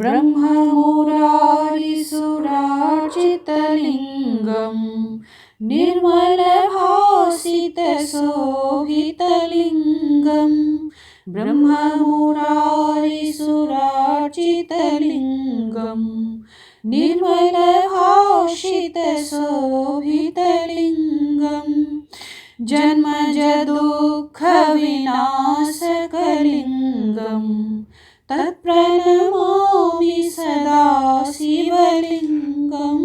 ब्रह्ममुरारिसुरार्चितलिङ्गं निर्मलभासितशोभितलिङ्गं ब्रह्ममुरारिसुरार्चितलिङ्गं निर्मलभासितशोभितलिङ्गं जन्मजदुःखविनाशकलिङ्गं तत्प्रणमामि सदा शिवलिङ्गं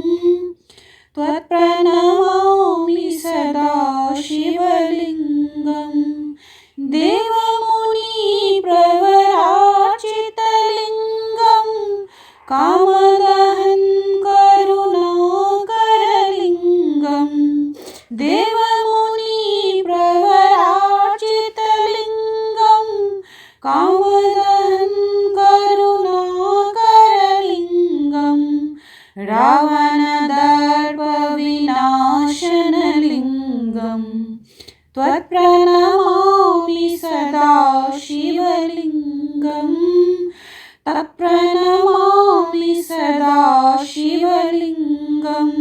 त्वत्प्रणमामि सदा शिवलिङ्गं देवमुनिप्रवरार्चितलिङ्गं कामदहं करुणाकरलिङ्गं देवमुनिप्रवरार्चितलिङ्गं कामदहं करुणाकरलिङ्गं रावणदर्पविनाशनलिङ्गं त्वत्प्रणमामि सदा शिवलिङ्गं तत्प्रणमामि सदा शिवलिङ्गं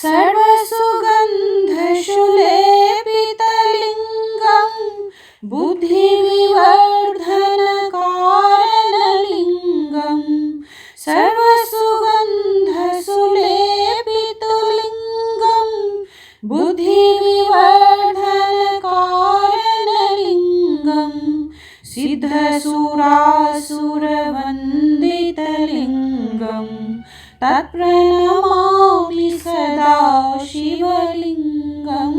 सर्वसुगन्धशुलेपितलिङ्गं बुद्धिविवर्धनकारणलिङ्गं सर्वसुगन्धशुलेपितलिङ्गं बुद्धिविवर्धनकारणलिङ्गं सिद्धसुरासुरवन्दितलिङ्गं तत्प्रणमामि सदा शिवलिङ्गं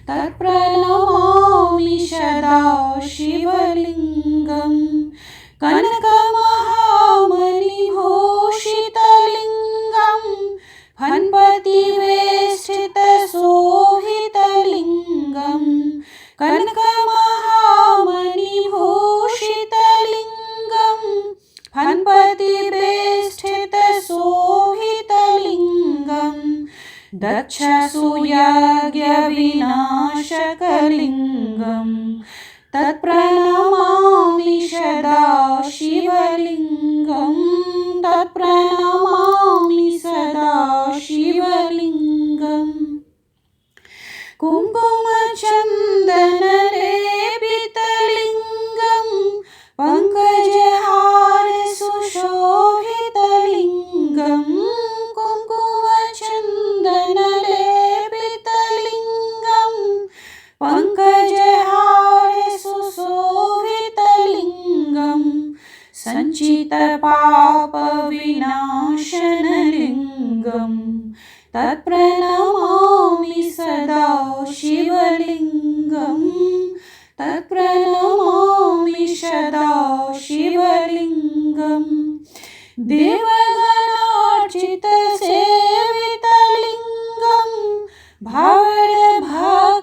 तत्प्रणमामि सदा शिवलिङ्गं कनकमहामणिभूषितलिङ्गं फणपतिवेष्टितशोभितलिङ्गं कनकमहामणिभूषितलिङ्गं फणपतिवेष्टितशोभितलिङ्गं दक्षसूयज्ञविनाशकलिङ्गं तत्प्रणमामि सदा शिवलिङ्गं तत्प्रणमामि सदा शिवलिङ्गं कुङ्कुमचन्दनलेपितलिङ्गं पङ्कजहारसुशोभितलिङ्गं कुङ्कुमचन्दनलेपितलिङ्गं पङ्कजहारसुशोभितलिङ्गं सञ्चितपापविनाशनलिङ्गं तत्प्रणमामि सदा शिवलिङ्गं तत्प्रणमामि सदा शिवलिङ्गं देवगणार्चितसेवितलिङ्गं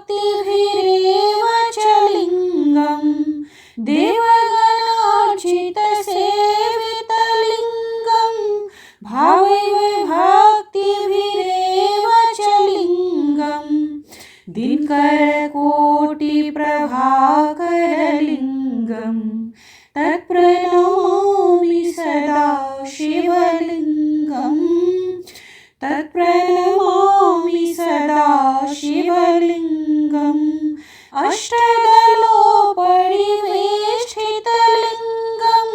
भावभक्तिभिरेव च लिङ्गं देवगणार्चितसेवितलिङ्गं भावभक्तिभिरेव च लिङ्गं दिनकरकोटिप्रभाकरलिङ्गं तत्प्रणमामि सदा शिवलिङ्गं तत्प्रणमामि सदा शिवलिङ्गम् अष्टदलोपरिवेष्टितलिङ्गं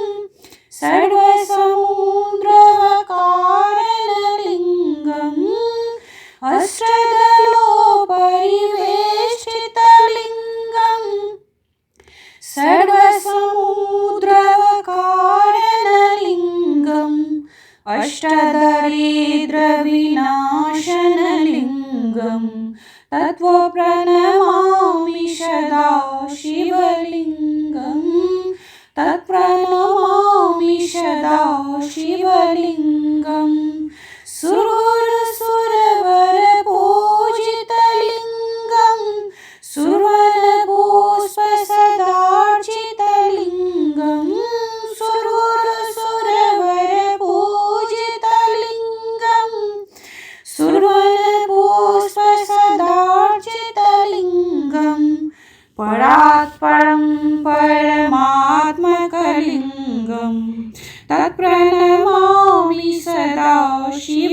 सर्वसमुद्रकारणलिङ्गं अष्टदलोपरिवेष्टितलिङ्गं सर्वसमुद्रकारणलिङ्गं अष्टदरिद्रविनाशनलिङ्गं तत्प्रणमामि सदा शिवलिङ्गं तत्प्रणमामि सदा शिवलिङ्गं सुरवरपूजितलिङ्गं सुवर्णपुष्पसदार्चितलिङ्गं सुरवरपूजितलिङ्गं सुवर्णपुष्पसदार्चितलिङ्गं तत्प्रणमामि सदा शिव